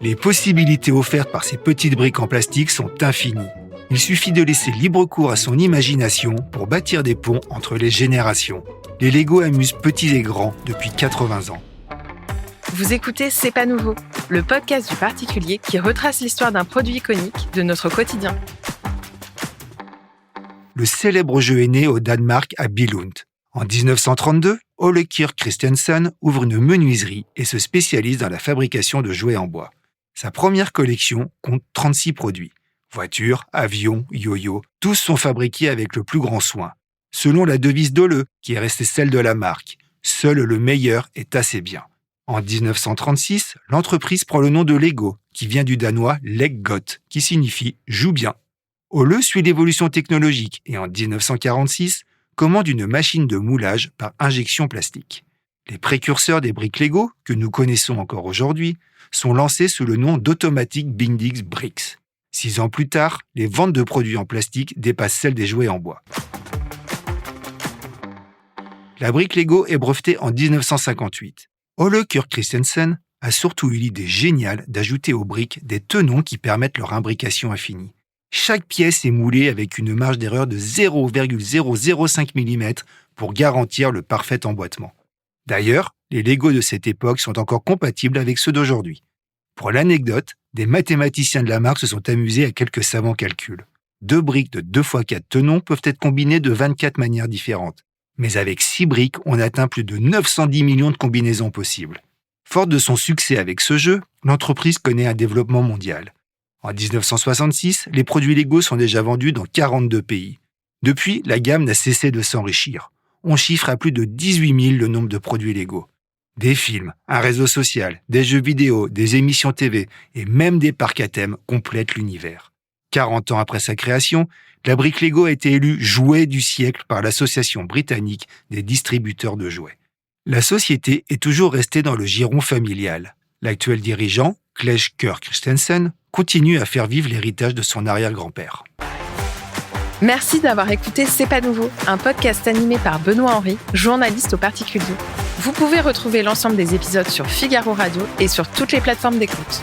Les possibilités offertes par ces petites briques en plastique sont infinies. Il suffit de laisser libre cours à son imagination pour bâtir des ponts entre les générations. Les Lego amusent petits et grands depuis 80 ans. Vous écoutez C'est pas nouveau, le podcast du particulier qui retrace l'histoire d'un produit iconique de notre quotidien. Le célèbre jeu est né au Danemark à Billund. En 1932, Ole Kirk Christensen ouvre une menuiserie et se spécialise dans la fabrication de jouets en bois. Sa première collection compte 36 produits. Voitures, avions, yo-yo, tous sont fabriqués avec le plus grand soin. Selon la devise d'Ole, qui est restée celle de la marque, seul le meilleur est assez bien. En 1936, l'entreprise prend le nom de Lego, qui vient du danois Leg Godt, qui signifie « joue bien ». Ole suit l'évolution technologique et en 1946, commande une machine de moulage par injection plastique. Les précurseurs des briques Lego, que nous connaissons encore aujourd'hui, sont lancés sous le nom d'Automatic Bindix Bricks. 6 ans plus tard, les ventes de produits en plastique dépassent celles des jouets en bois. La brique Lego est brevetée en 1958. Ole Kirk Christensen a surtout eu l'idée géniale d'ajouter aux briques des tenons qui permettent leur imbrication infinie. Chaque pièce est moulée avec une marge d'erreur de 0,005 mm pour garantir le parfait emboîtement. D'ailleurs, les Lego de cette époque sont encore compatibles avec ceux d'aujourd'hui. Pour l'anecdote, des mathématiciens de la marque se sont amusés à quelques savants calculs. 2 briques de 2x4 tenons peuvent être combinées de 24 manières différentes. Mais avec 6 briques, on atteint plus de 910 millions de combinaisons possibles. Forte de son succès avec ce jeu, l'entreprise connaît un développement mondial. En 1966, les produits Lego sont déjà vendus dans 42 pays. Depuis, la gamme n'a cessé de s'enrichir. On chiffre à plus de 18 000 le nombre de produits Lego. Des films, un réseau social, des jeux vidéo, des émissions TV et même des parcs à thème complètent l'univers. 40 ans après sa création, la brique Lego a été élue jouet du siècle par l'Association britannique des distributeurs de jouets. La société est toujours restée dans le giron familial. L'actuel dirigeant, Claes Kirk Christensen, continue à faire vivre l'héritage de son arrière-grand-père. Merci d'avoir écouté C'est pas nouveau, un podcast animé par Benoît Henry, journaliste au particulier. Vous pouvez retrouver l'ensemble des épisodes sur Figaro Radio et sur toutes les plateformes d'écoute.